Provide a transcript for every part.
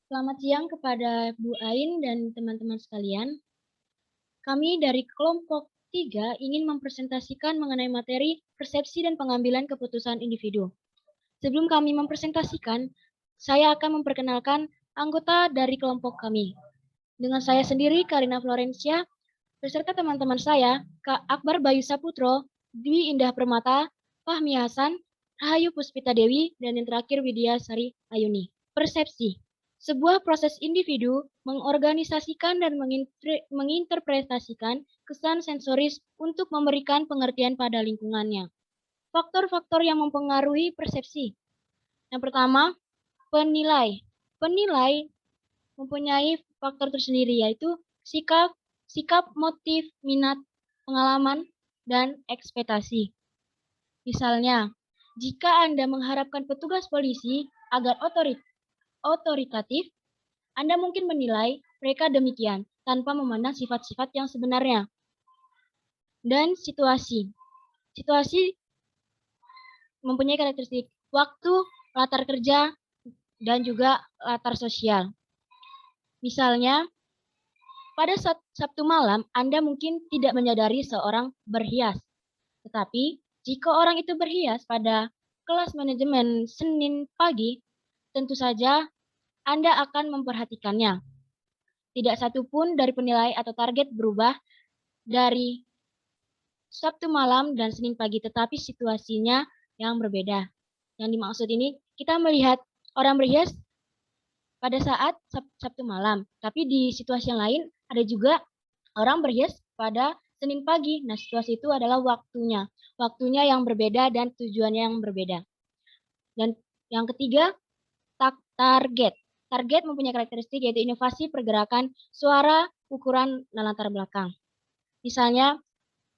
Selamat siang kepada Bu Ain dan teman-teman sekalian. Kami dari kelompok 3 ingin mempresentasikan mengenai materi persepsi dan pengambilan keputusan individu. Sebelum kami mempresentasikan, saya akan memperkenalkan anggota dari kelompok kami. Dengan saya sendiri, Karina Florencia, beserta teman-teman saya, Kak Akbar Bayu Saputro, Dwi Indah Permata, Fahmi Hasan, Rahayu Puspita Dewi, dan yang terakhir Widya Sari Ayuni. Persepsi. Sebuah proses individu mengorganisasikan dan menginterpretasikan kesan sensoris untuk memberikan pengertian pada lingkungannya. Faktor-faktor yang mempengaruhi persepsi. Yang pertama, penilai. Penilai mempunyai faktor tersendiri yaitu sikap, motif, minat, pengalaman, dan ekspektasi. Misalnya, jika Anda mengharapkan petugas polisi agar otoritatif, Anda mungkin menilai mereka demikian tanpa memandang sifat-sifat yang sebenarnya. Dan situasi. Situasi mempunyai karakteristik waktu, latar kerja, dan juga latar sosial. Misalnya, pada Sabtu malam, Anda mungkin tidak menyadari seorang berhias. Tetapi, jika orang itu berhias pada kelas manajemen Senin pagi, tentu saja Anda akan memperhatikannya. Tidak satu pun dari penilai atau target berubah dari Sabtu malam dan Senin pagi, tetapi situasinya yang berbeda. Yang dimaksud ini, kita melihat orang berhias pada saat Sabtu malam, tapi di situasi yang lain ada juga orang berhias pada Senin pagi. Nah, situasi itu adalah waktunya yang berbeda dan tujuannya yang berbeda. Dan yang ketiga, target. Target mempunyai karakteristik yaitu inovasi pergerakan suara, ukuran, dan latar belakang. Misalnya,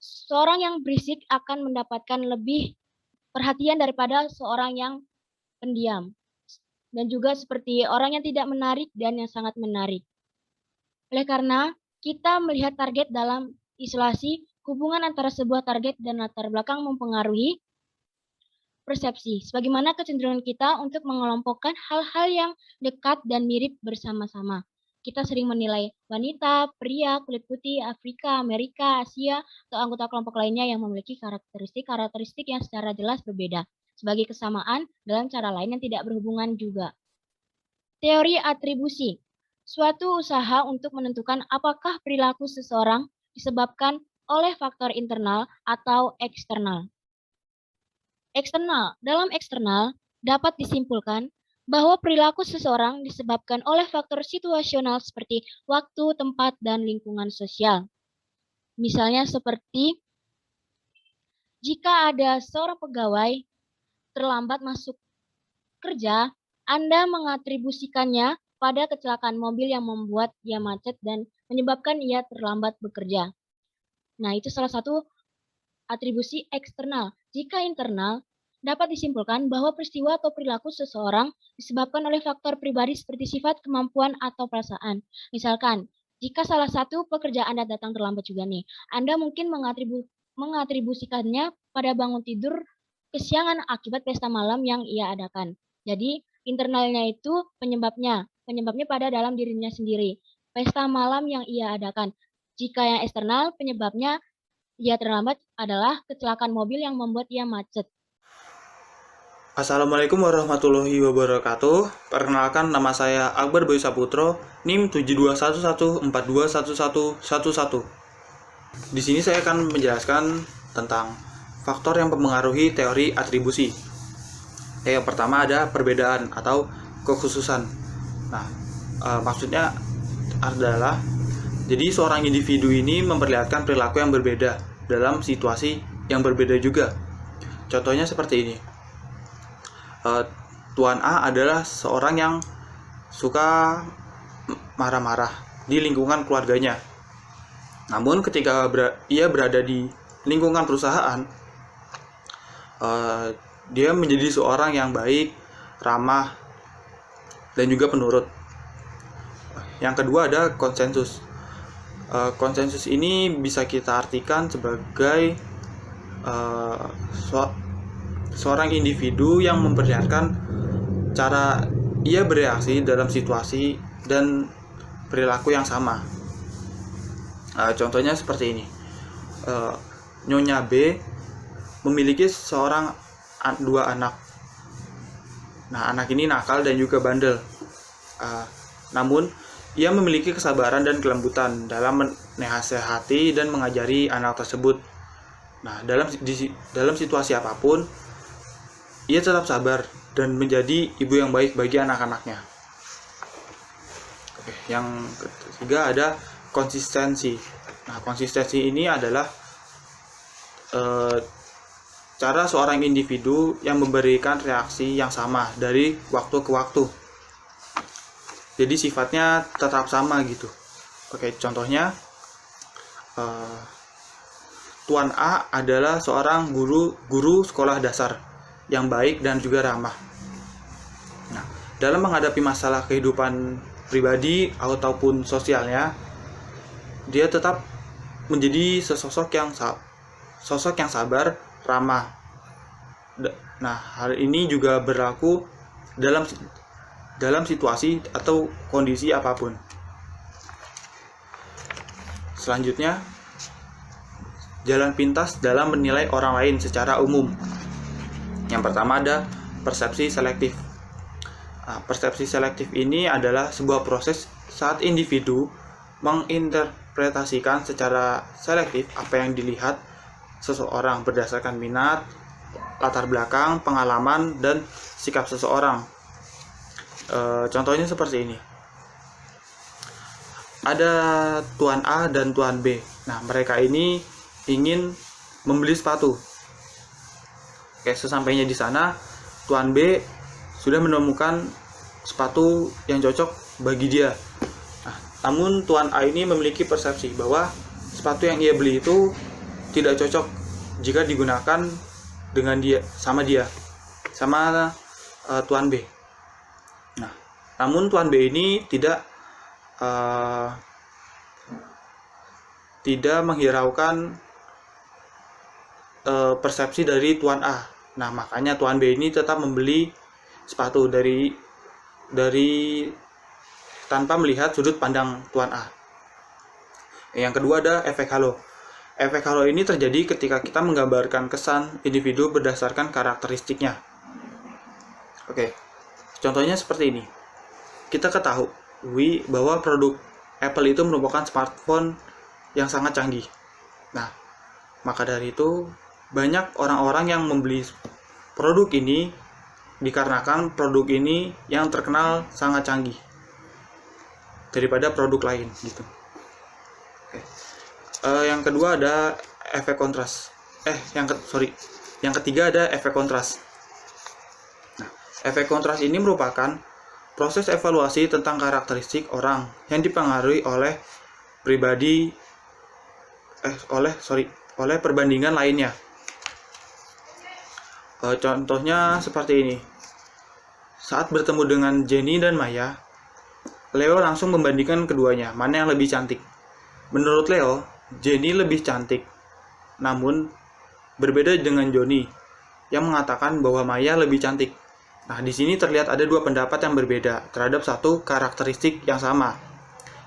seorang yang berisik akan mendapatkan lebih perhatian daripada seorang yang pendiam. Dan juga seperti orang yang tidak menarik dan yang sangat menarik. Oleh karena kita melihat target dalam isolasi, hubungan antara sebuah target dan latar belakang mempengaruhi persepsi. Sebagaimana kecenderungan kita untuk mengelompokkan hal-hal yang dekat dan mirip bersama-sama. Kita sering menilai wanita, pria, kulit putih, Afrika, Amerika, Asia, atau anggota kelompok lainnya yang memiliki karakteristik yang secara jelas berbeda, sebagai kesamaan dalam cara lain yang tidak berhubungan juga. Teori atribusi, suatu usaha untuk menentukan apakah perilaku seseorang disebabkan oleh faktor internal atau eksternal. Dalam eksternal dapat disimpulkan bahwa perilaku seseorang disebabkan oleh faktor situasional seperti waktu, tempat, dan lingkungan sosial. Misalnya seperti jika ada seorang pegawai terlambat masuk kerja, Anda mengatribusikannya pada kecelakaan mobil yang membuat ia macet dan menyebabkan ia terlambat bekerja. Nah, itu salah satu atribusi eksternal. Jika internal, dapat disimpulkan bahwa peristiwa atau perilaku seseorang disebabkan oleh faktor pribadi seperti sifat, kemampuan, atau perasaan. Misalkan, jika salah satu pekerja Anda datang terlambat juga nih, Anda mungkin mengatribusikannya pada bangun tidur kesiangan akibat pesta malam yang ia adakan. Jadi, internalnya itu penyebabnya pada dalam dirinya sendiri. Pesta malam yang ia adakan. Jika yang eksternal, penyebabnya ia terlambat adalah kecelakaan mobil yang membuat ia macet. Assalamualaikum warahmatullahi wabarakatuh. Perkenalkan, nama saya Akbar Bayu Saputro, NIM 7211421111. Di sini saya akan menjelaskan tentang faktor yang mempengaruhi teori atribusi. Yang pertama ada perbedaan atau kekhususan. Nah, maksudnya adalah jadi seorang individu ini memperlihatkan perilaku yang berbeda dalam situasi yang berbeda juga. Contohnya seperti ini. Tuan A adalah seorang yang suka marah-marah di lingkungan keluarganya. Namun ketika ia berada di lingkungan perusahaan, dia menjadi seorang yang baik, ramah, dan juga penurut. Yang kedua ada konsensus. Konsensus ini bisa kita artikan sebagai seorang individu yang memperlihatkan cara ia bereaksi dalam situasi dan perilaku yang sama. Contohnya seperti ini. Nyonya B memiliki dua anak. Nah, anak ini nakal dan juga bandel. Namun, ia memiliki kesabaran dan kelembutan dalam menasehati dan mengajari anak tersebut. Nah, dalam situasi apapun, ia tetap sabar dan menjadi ibu yang baik bagi anak-anaknya. Oke, yang ketiga ada konsistensi. Nah, konsistensi ini adalah cara seorang individu yang memberikan reaksi yang sama dari waktu ke waktu. Jadi sifatnya tetap sama gitu. Oke, contohnya Tuan A adalah seorang guru sekolah dasar yang baik dan juga ramah. Nah, dalam menghadapi masalah kehidupan pribadi ataupun sosialnya, dia tetap menjadi sosok yang sabar, ramah. Nah, hal ini juga berlaku dalam situasi atau kondisi apapun. Selanjutnya, jalan pintas dalam menilai orang lain secara umum. Yang pertama ada persepsi selektif. Persepsi selektif ini adalah sebuah proses saat individu menginterpretasikan secara selektif apa yang dilihat seseorang berdasarkan minat, latar belakang, pengalaman, dan sikap seseorang. Contohnya seperti ini. Ada Tuan A dan Tuan B. Nah, mereka ini ingin membeli sepatu. Oke, sesampainya di sana, Tuan B sudah menemukan sepatu yang cocok bagi dia. Nah, namun Tuan A ini memiliki persepsi bahwa sepatu yang ia beli itu tidak cocok jika digunakan dengan sama Tuan B. Nah, namun Tuan B ini tidak menghiraukan persepsi dari Tuan A. Nah, makanya Tuan B ini tetap membeli sepatu dari tanpa melihat sudut pandang Tuan A. Yang kedua ada efek halo. Efek halo ini terjadi ketika kita menggambarkan kesan individu berdasarkan karakteristiknya. Oke, contohnya seperti ini. Kita ketahui bahwa produk Apple itu merupakan smartphone yang sangat canggih. Nah, maka dari itu banyak orang-orang yang membeli produk ini dikarenakan produk ini yang terkenal sangat canggih daripada produk lain gitu. Oke. Yang kedua ada efek kontras. Yang ketiga ada efek kontras. Nah, efek kontras ini merupakan proses evaluasi tentang karakteristik orang yang dipengaruhi oleh perbandingan lainnya. Contohnya seperti ini. Saat bertemu dengan Jenny dan Maya, Leo langsung membandingkan keduanya, mana yang lebih cantik. Menurut Leo, Jenny lebih cantik. Namun, berbeda dengan Johnny, yang mengatakan bahwa Maya lebih cantik. Nah, di sini terlihat ada dua pendapat yang berbeda terhadap satu karakteristik yang sama,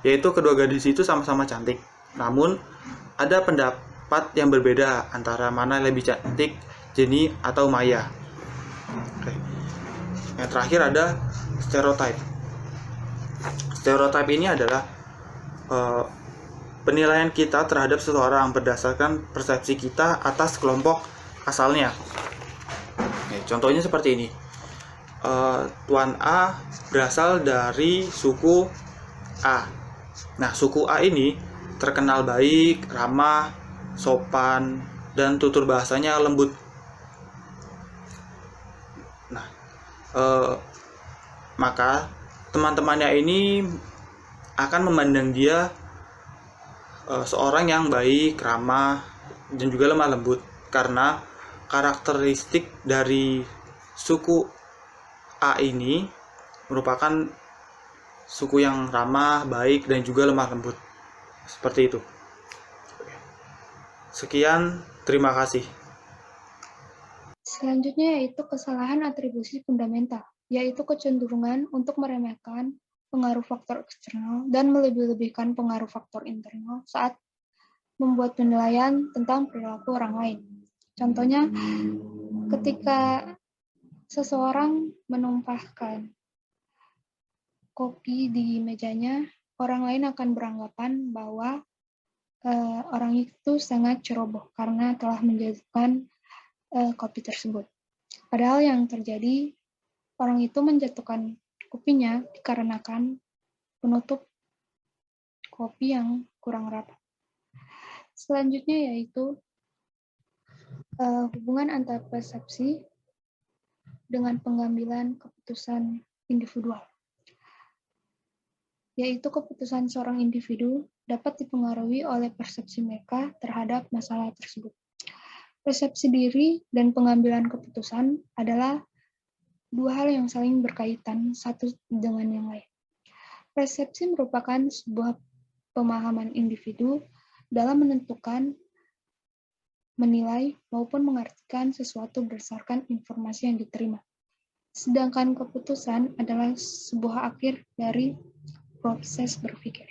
yaitu kedua gadis itu sama-sama cantik. Namun, ada pendapat yang berbeda antara mana yang lebih cantik, Jenny atau Maya. Oke. Yang terakhir ada stereotype. Stereotype ini adalah penilaian kita terhadap seseorang berdasarkan persepsi kita atas kelompok asalnya. Oke, contohnya seperti ini. Tuan A berasal dari suku A. Nah, suku A ini terkenal baik, ramah, sopan, dan tutur bahasanya lembut. Nah, maka teman-temannya ini akan memandang dia seorang yang baik, ramah, dan juga lemah lembut karena karakteristik dari suku A ini merupakan suku yang ramah, baik, dan juga lemah lembut. Seperti itu. Sekian, terima kasih. Selanjutnya yaitu kesalahan atribusi fundamental. yaitu kecenderungan untuk meremehkan pengaruh faktor eksternal dan melebih-lebihkan pengaruh faktor internal saat membuat penilaian tentang perilaku orang lain. Contohnya, ketika seseorang menumpahkan kopi di mejanya, orang lain akan beranggapan bahwa orang itu sangat ceroboh karena telah menjatuhkan kopi tersebut. Padahal yang terjadi, orang itu menjatuhkan kopinya dikarenakan penutup kopi yang kurang rapat. Selanjutnya yaitu hubungan antar persepsi dengan pengambilan keputusan individual, yaitu keputusan seorang individu dapat dipengaruhi oleh persepsi mereka terhadap masalah tersebut. Persepsi diri dan pengambilan keputusan adalah dua hal yang saling berkaitan satu dengan yang lain. Persepsi merupakan sebuah pemahaman individu dalam menentukan, menilai, maupun mengartikan sesuatu berdasarkan informasi yang diterima. Sedangkan keputusan adalah sebuah akhir dari proses berpikir.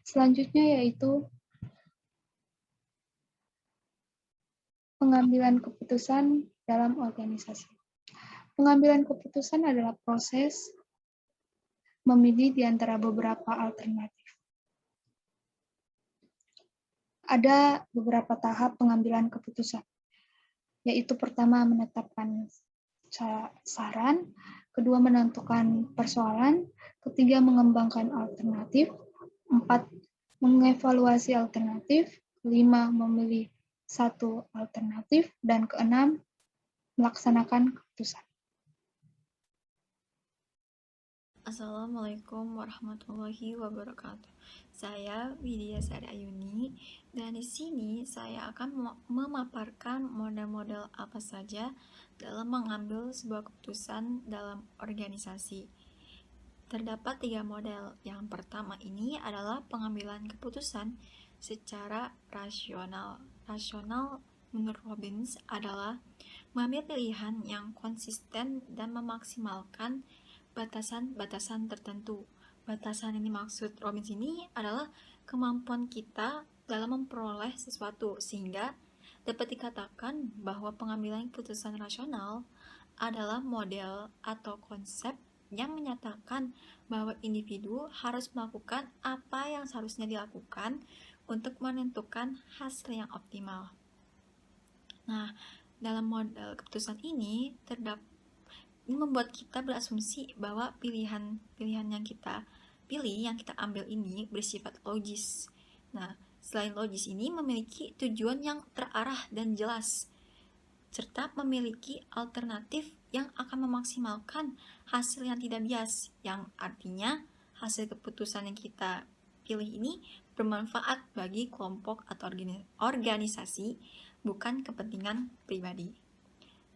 Selanjutnya yaitu pengambilan keputusan dalam organisasi. Pengambilan keputusan adalah proses memilih di antara beberapa alternatif. Ada beberapa tahap pengambilan keputusan, yaitu pertama menetapkan saran, kedua menentukan persoalan, ketiga mengembangkan alternatif, 4 mengevaluasi alternatif, 5 memilih satu alternatif, dan keenam melaksanakan keputusan. Assalamualaikum warahmatullahi wabarakatuh. Saya Widya Sari Ayuni dan di sini saya akan memaparkan model-model apa saja dalam mengambil sebuah keputusan dalam organisasi. Terdapat 3 model. Yang pertama ini adalah pengambilan keputusan secara rasional. Rasional menurut Robbins adalah mengambil pilihan yang konsisten dan memaksimalkan batasan-batasan tertentu. Batasan yang dimaksud Robbins ini adalah kemampuan kita dalam memperoleh sesuatu, sehingga dapat dikatakan bahwa pengambilan keputusan rasional adalah model atau konsep yang menyatakan bahwa individu harus melakukan apa yang seharusnya dilakukan untuk menentukan hasil yang optimal. Nah, dalam model keputusan ini membuat kita berasumsi bahwa pilihan yang kita pilih, yang kita ambil ini bersifat logis. Nah, selain logis ini memiliki tujuan yang terarah dan jelas, serta memiliki alternatif yang akan memaksimalkan hasil yang tidak bias, yang artinya hasil keputusan yang kita pilih ini bermanfaat bagi kelompok atau organisasi, bukan kepentingan pribadi.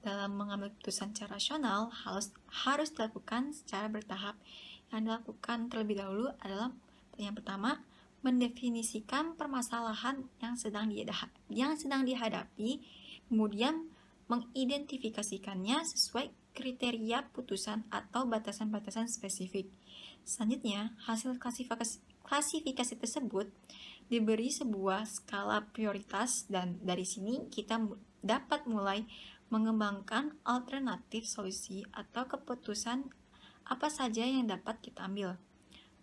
Dalam mengambil keputusan secara rasional harus dilakukan secara bertahap. Yang dilakukan terlebih dahulu adalah yang pertama, mendefinisikan permasalahan yang sedang dihadapi, kemudian mengidentifikasikannya sesuai kriteria putusan atau batasan-batasan spesifik. Selanjutnya, hasil klasifikasi tersebut diberi sebuah skala prioritas, dan dari sini kita dapat mulai mengembangkan alternatif solusi atau keputusan apa saja yang dapat kita ambil.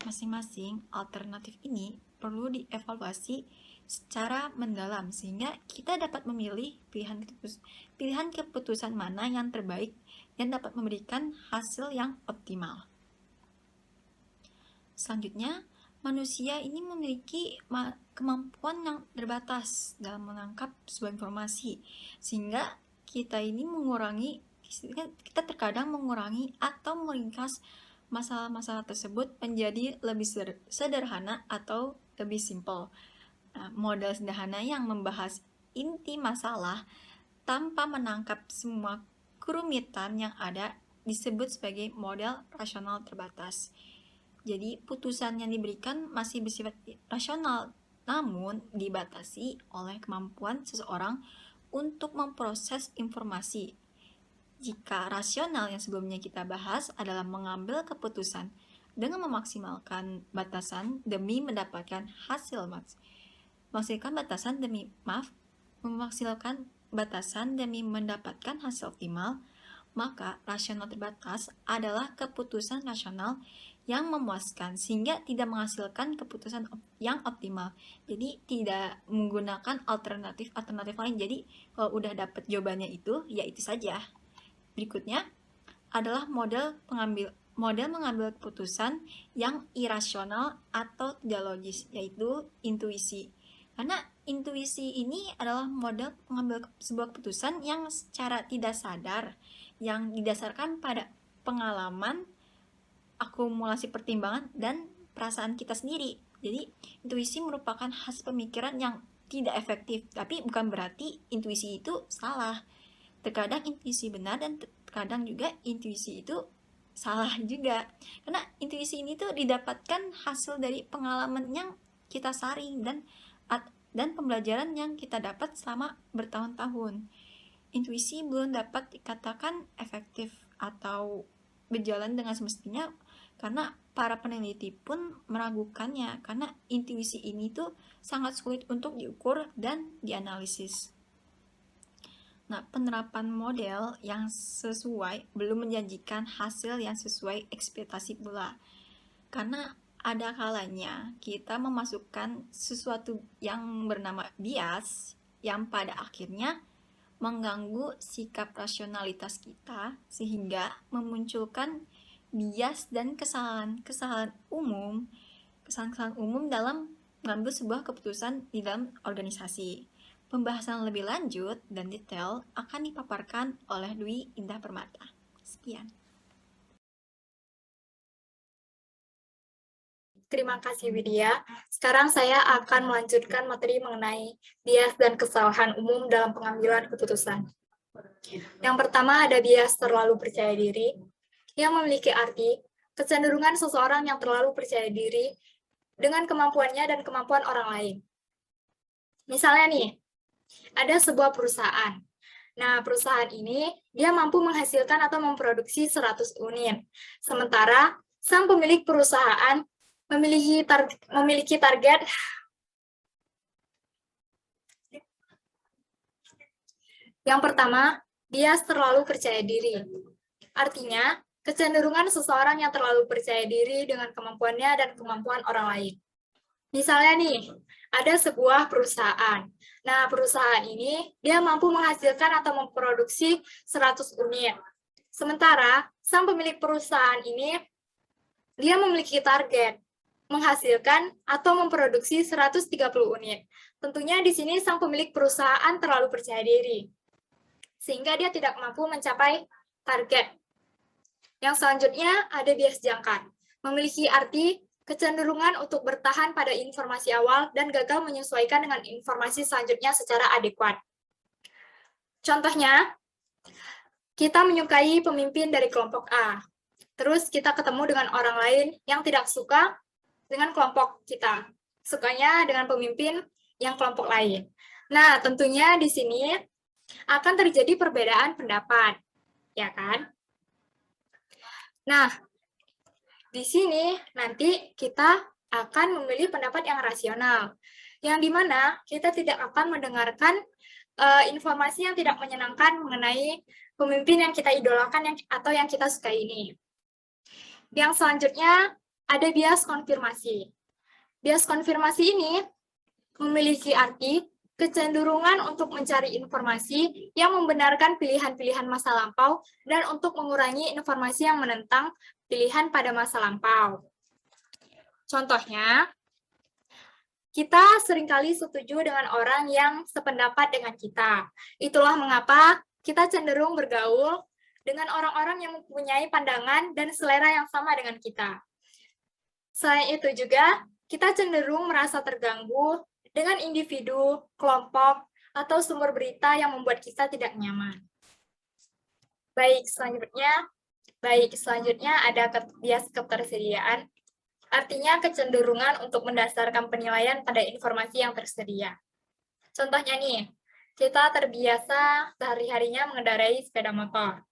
Masing-masing alternatif ini perlu dievaluasi secara mendalam sehingga kita dapat memilih pilihan keputusan mana yang terbaik dan dapat memberikan hasil yang optimal. Selanjutnya, manusia ini memiliki kemampuan yang terbatas dalam menangkap sebuah informasi, sehingga kita terkadang mengurangi atau meringkas masalah-masalah tersebut menjadi lebih sederhana atau lebih simpel. Nah, model sederhana yang membahas inti masalah tanpa menangkap semua kerumitan yang ada disebut sebagai model rasional terbatas. Jadi, putusan yang diberikan masih bersifat rasional, namun dibatasi oleh kemampuan seseorang untuk memproses informasi. Jika rasional yang sebelumnya kita bahas adalah mengambil keputusan dengan memaksimalkan batasan demi mendapatkan hasil memaksimalkan batasan demi mendapatkan hasil optimal, maka rasional terbatas adalah keputusan rasional yang memuaskan sehingga tidak menghasilkan keputusan yang optimal. Jadi tidak menggunakan alternatif lain. Jadi kalau udah dapat jawabannya itu, ya itu saja. Berikutnya adalah model mengambil keputusan yang irasional atau tidak logis, yaitu intuisi. Karena intuisi ini adalah model mengambil sebuah keputusan yang secara tidak sadar, yang didasarkan pada pengalaman, akumulasi pertimbangan, dan perasaan kita sendiri. Jadi, intuisi merupakan hasil pemikiran yang tidak efektif, tapi bukan berarti intuisi itu salah. Terkadang intuisi benar dan terkadang juga intuisi itu salah juga. Karena intuisi ini tuh didapatkan hasil dari pengalaman yang kita saring dan pembelajaran yang kita dapat selama bertahun-tahun. Intuisi belum dapat dikatakan efektif atau berjalan dengan semestinya karena para peneliti pun meragukannya karena intuisi ini tuh sangat sulit untuk diukur dan dianalisis. Nah, penerapan model yang sesuai belum menjanjikan hasil yang sesuai ekspektasi pula. Karena ada kalanya kita memasukkan sesuatu yang bernama bias yang pada akhirnya mengganggu sikap rasionalitas kita sehingga memunculkan bias dan kesalahan umum dalam mengambil sebuah keputusan di dalam organisasi. Pembahasan lebih lanjut dan detail akan dipaparkan oleh Dwi Indah Permata. Sekian. Terima kasih Widya. Sekarang saya akan melanjutkan materi mengenai bias dan kesalahan umum dalam pengambilan keputusan. Yang pertama ada bias terlalu percaya diri, yang memiliki arti kecenderungan seseorang yang terlalu percaya diri dengan kemampuannya dan kemampuan orang lain. Misalnya nih, ada sebuah perusahaan. Nah, perusahaan ini dia mampu menghasilkan atau memproduksi 100 unit. Sementara sang pemilik perusahaan memiliki target yang pertama, bias terlalu percaya diri. Artinya, kecenderungan seseorang yang terlalu percaya diri dengan kemampuannya dan kemampuan orang lain. Misalnya nih, ada sebuah perusahaan. Nah, perusahaan ini dia mampu menghasilkan atau memproduksi 100 unit. Sementara, sang pemilik perusahaan ini dia memiliki target menghasilkan atau memproduksi 130 unit. Tentunya di sini sang pemilik perusahaan terlalu percaya diri, sehingga dia tidak mampu mencapai target. Yang selanjutnya ada bias jangkar, memiliki arti kecenderungan untuk bertahan pada informasi awal dan gagal menyesuaikan dengan informasi selanjutnya secara adekuat. Contohnya, kita menyukai pemimpin dari kelompok A, terus kita ketemu dengan orang lain yang tidak suka dengan kelompok kita, sukanya dengan pemimpin yang kelompok lain. Nah, tentunya di sini akan terjadi perbedaan pendapat, ya kan? Nah, di sini nanti kita akan memilih pendapat yang rasional, yang dimana kita tidak akan mendengarkan informasi yang tidak menyenangkan mengenai pemimpin yang kita idolakan atau yang kita sukai ini. Yang selanjutnya ada bias konfirmasi. Bias konfirmasi ini memiliki arti kecenderungan untuk mencari informasi yang membenarkan pilihan-pilihan masa lampau dan untuk mengurangi informasi yang menentang pilihan pada masa lampau. Contohnya, kita seringkali setuju dengan orang yang sependapat dengan kita. Itulah mengapa kita cenderung bergaul dengan orang-orang yang mempunyai pandangan dan selera yang sama dengan kita. Selain itu juga, kita cenderung merasa terganggu dengan individu, kelompok, atau sumber berita yang membuat kita tidak nyaman. Baik, selanjutnya ada bias ketersediaan, artinya kecenderungan untuk mendasarkan penilaian pada informasi yang tersedia. Contohnya nih, kita terbiasa sehari-harinya mengendarai sepeda motor.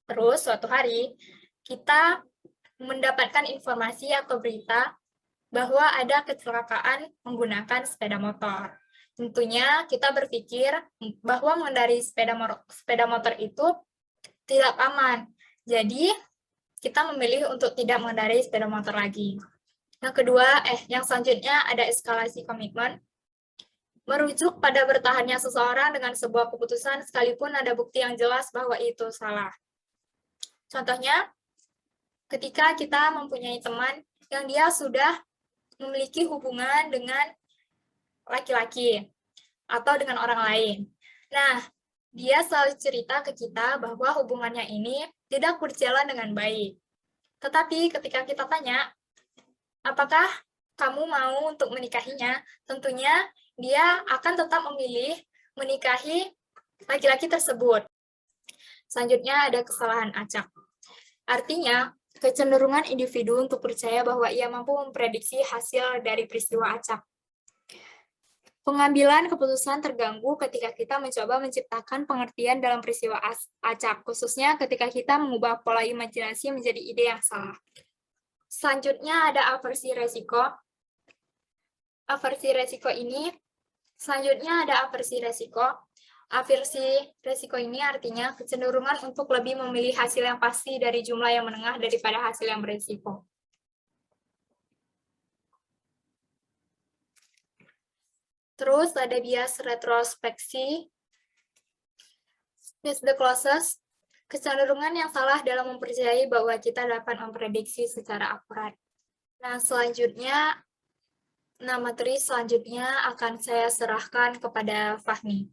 Terus suatu hari kita mendapatkan informasi atau berita bahwa ada kecelakaan menggunakan sepeda motor. Tentunya kita berpikir bahwa mengendarai sepeda motor itu tidak aman. Jadi kita memilih untuk tidak mengendarai sepeda motor lagi. Yang selanjutnya ada eskalasi komitmen. Merujuk pada bertahannya seseorang dengan sebuah keputusan sekalipun ada bukti yang jelas bahwa itu salah. Contohnya, ketika kita mempunyai teman yang dia sudah memiliki hubungan dengan laki-laki atau dengan orang lain. Nah, dia selalu cerita ke kita bahwa hubungannya ini tidak berjalan dengan baik. Tetapi ketika kita tanya, apakah kamu mau untuk menikahinya? Tentunya dia akan tetap memilih menikahi laki-laki tersebut. Selanjutnya ada kesalahan acak. Artinya, kecenderungan individu untuk percaya bahwa ia mampu memprediksi hasil dari peristiwa acak. Pengambilan keputusan terganggu ketika kita mencoba menciptakan pengertian dalam peristiwa acak, khususnya ketika kita mengubah pola imajinasi menjadi ide yang salah. Selanjutnya ada aversi resiko. Aversi resiko ini artinya kecenderungan untuk lebih memilih hasil yang pasti dari jumlah yang menengah daripada hasil yang berisiko. Terus ada bias retrospeksi. Bias the closest, kecenderungan yang salah dalam mempercayai bahwa kita dapat memprediksi secara akurat. Nah, materi selanjutnya akan saya serahkan kepada Fahmi.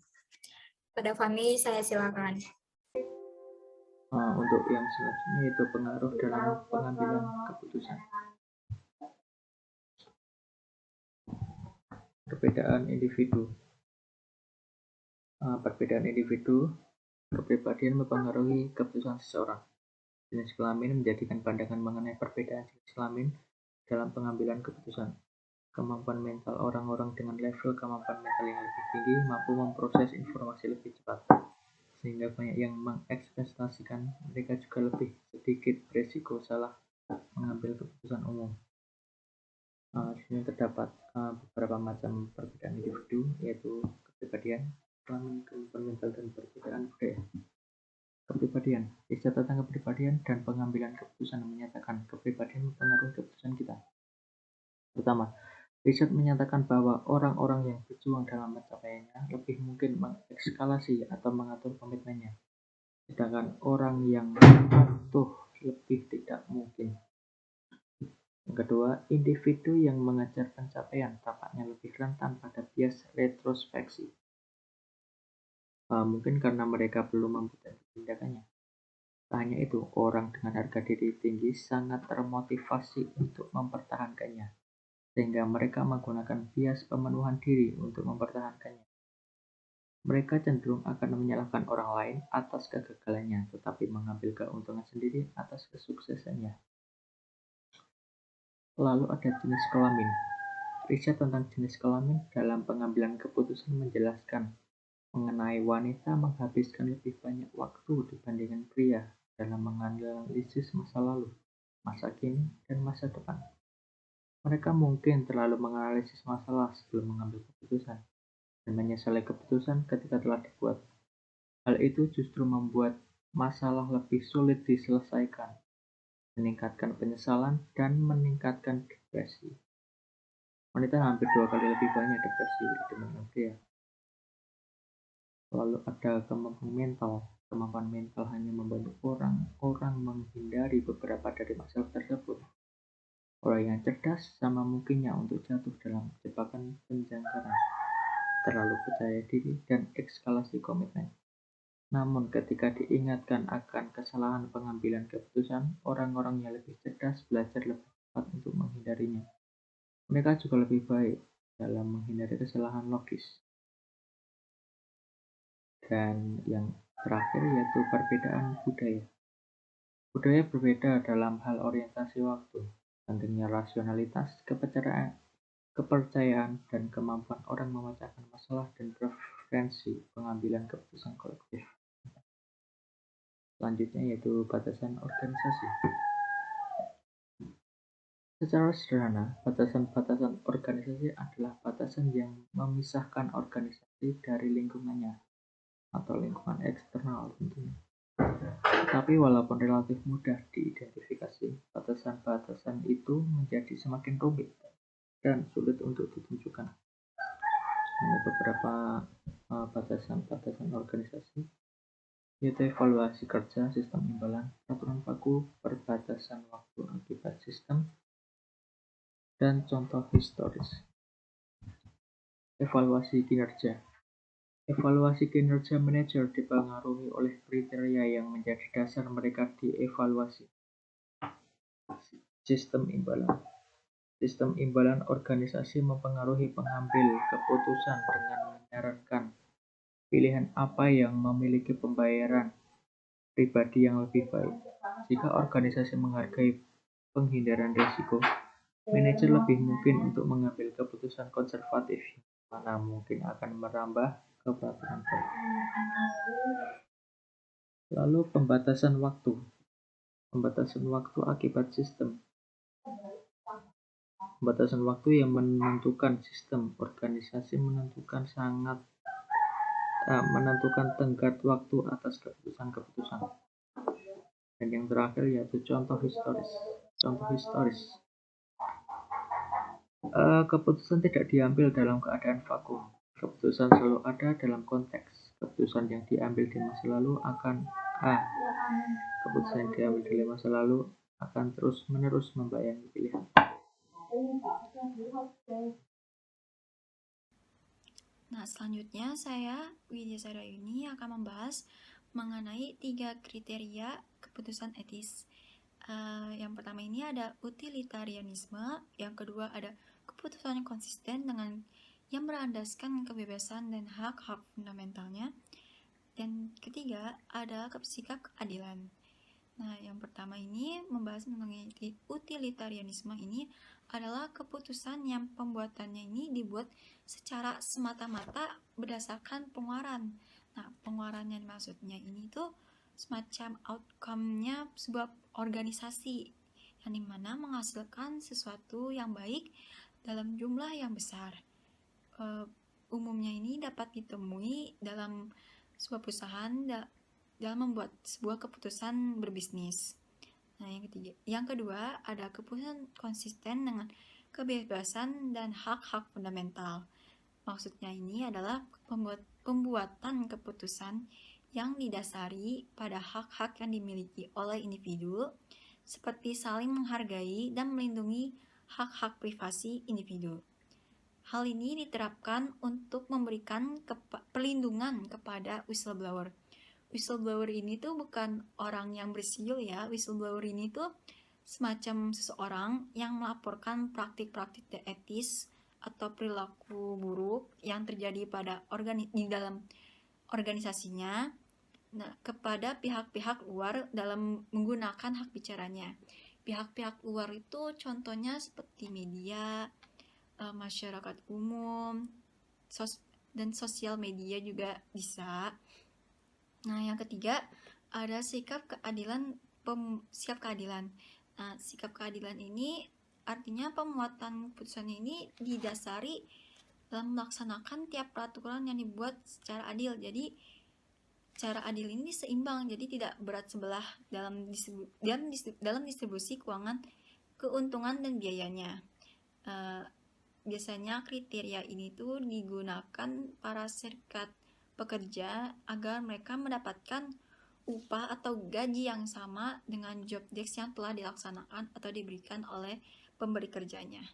Pada Fahmi, saya silakan. Untuk yang selanjutnya itu pengaruh dalam pengambilan keputusan. Perbedaan individu. Perbedaan individu, kepribadian mempengaruhi keputusan seseorang. Jenis kelamin menjadikan pandangan mengenai perbedaan jenis kelamin dalam pengambilan keputusan. Kemampuan mental orang-orang dengan level kemampuan mental yang lebih tinggi mampu memproses informasi lebih cepat, sehingga banyak yang mengekspektasikan mereka juga lebih sedikit beresiko salah mengambil keputusan umum. Di sini terdapat beberapa macam perbedaan individu, yaitu kepribadian, kelamin, kemampuan mental, dan perbedaan budaya. Kepribadian, riset tentang kepribadian dan pengambilan keputusan menyatakan kepribadian mempengaruhi keputusan kita. Pertama, riset menyatakan bahwa orang-orang yang berjuang dalam mencapainya lebih mungkin mengekskalasi atau mengatur komitmennya, sedangkan orang yang patuh lebih tidak mungkin. Yang kedua, individu yang mengejar pencapaian tampaknya lebih rentan pada bias retrospeksi. Mungkin karena mereka belum membuat tindakannya. Tak hanya itu, orang dengan harga diri tinggi sangat termotivasi untuk mempertahankannya, sehingga mereka menggunakan bias pemenuhan diri untuk mempertahankannya. Mereka cenderung akan menyalahkan orang lain atas kegagalannya, tetapi mengambil keuntungan sendiri atas kesuksesannya. Lalu ada jenis kelamin. Riset tentang jenis kelamin dalam pengambilan keputusan menjelaskan mengenai wanita menghabiskan lebih banyak waktu dibandingkan pria dalam menganalisis masa lalu, masa kini, dan masa depan. Mereka mungkin terlalu menganalisis masalah sebelum mengambil keputusan dan menyesali keputusan ketika telah dibuat. Hal itu justru membuat masalah lebih sulit diselesaikan, meningkatkan penyesalan, dan meningkatkan depresi. Wanita hampir 2 kali lebih banyak depresi dibandingkan pria. Lalu ada kemampuan mental. Kemampuan mental hanya membantu orang menghindari beberapa dari masalah tersebut. Orang yang cerdas sama mungkinnya untuk jatuh dalam jebakan penjangkaran, terlalu percaya diri, dan eskalasi komitmen. Namun ketika diingatkan akan kesalahan pengambilan keputusan, orang-orang yang lebih cerdas belajar lebih cepat untuk menghindarinya. Mereka juga lebih baik dalam menghindari kesalahan logis. Dan yang terakhir yaitu perbedaan budaya. Budaya berbeda dalam hal orientasi waktu, pentingnya rasionalitas, kepercayaan, dan kemampuan orang memecahkan masalah dan preferensi pengambilan keputusan kolektif. Selanjutnya yaitu batasan organisasi. Secara sederhana, batasan-batasan organisasi adalah batasan yang memisahkan organisasi dari lingkungannya atau lingkungan eksternal tentunya. Tetapi walaupun relatif mudah diidentifikasi, batasan-batasan itu menjadi semakin rumit dan sulit untuk ditentukan. Ini beberapa batasan-batasan organisasi, yaitu evaluasi kerja, sistem imbalan, peraturan baku, perbatasan waktu akibat sistem, dan contoh historis. Evaluasi kinerja. Evaluasi kinerja manajer dipengaruhi oleh kriteria yang menjadi dasar mereka dievaluasi. Sistem imbalan. Sistem imbalan organisasi mempengaruhi pengambil keputusan dengan menyarankan pilihan apa yang memiliki pembayaran pribadi yang lebih baik. Jika organisasi menghargai penghindaran risiko, manajer lebih mungkin untuk mengambil keputusan konservatif, mana mungkin akan merambah ke peraturan baru. Lalu pembatasan waktu. Pembatasan waktu akibat sistem. Pembatasan waktu yang menentukan sistem organisasi menentukan tenggat waktu atas keputusan-keputusan. Dan yang terakhir yaitu contoh historis. Keputusan tidak diambil dalam keadaan vakum. Keputusan selalu ada dalam konteks. Keputusan yang diambil di masa lalu akan terus-menerus membayangi pilihan. Nah, selanjutnya saya, Widya Sari Ayuni, akan membahas mengenai 3 kriteria keputusan etis. Yang pertama ini ada utilitarianisme, yang kedua ada keputusan konsisten dengan yang berlandaskan kebebasan dan hak-hak fundamentalnya, dan ketiga ada sikap keadilan. Nah, yang pertama ini membahas mengenai utilitarianisme ini adalah keputusan yang pembuatannya ini dibuat secara semata-mata berdasarkan pengeluaran. Nah, pengeluaran yang maksudnya ini tuh semacam outcome-nya sebuah organisasi yang dimana menghasilkan sesuatu yang baik dalam jumlah yang besar. Umumnya ini dapat ditemui dalam sebuah perusahaan dalam membuat sebuah keputusan berbisnis. Nah, yang kedua ada keputusan konsisten dengan kebebasan dan hak-hak fundamental. Maksudnya ini adalah pembuatan keputusan yang didasari pada hak-hak yang dimiliki oleh individu, seperti saling menghargai dan melindungi hak-hak privasi individu. Hal ini diterapkan untuk memberikan perlindungan kepada whistleblower. Whistleblower ini tuh bukan orang yang bersiul ya. Whistleblower ini tuh semacam seseorang yang melaporkan praktik-praktik tidak etis atau perilaku buruk yang terjadi pada di dalam organisasinya, kepada pihak-pihak luar dalam menggunakan hak bicaranya. Pihak-pihak luar itu contohnya seperti media, masyarakat umum, dan sosial media juga bisa. Nah, yang ketiga ada sikap keadilan. Nah, sikap keadilan ini artinya pemuatan keputusan ini didasari dalam melaksanakan tiap peraturan yang dibuat secara adil. Jadi cara adil ini seimbang, jadi tidak berat sebelah dalam distribusi keuangan, keuntungan dan biayanya. Biasanya kriteria ini tuh digunakan para serikat pekerja agar mereka mendapatkan upah atau gaji yang sama dengan job desk yang telah dilaksanakan atau diberikan oleh pemberi kerjanya.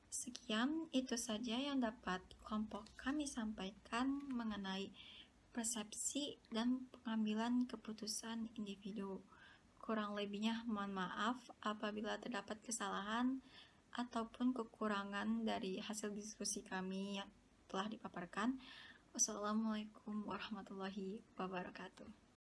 Sekian, itu saja yang dapat kelompok kami sampaikan mengenai persepsi dan pengambilan keputusan individu. Kurang lebihnya mohon maaf apabila terdapat kesalahan ataupun kekurangan dari hasil diskusi kami yang telah dipaparkan. Wassalamualaikum warahmatullahi wabarakatuh.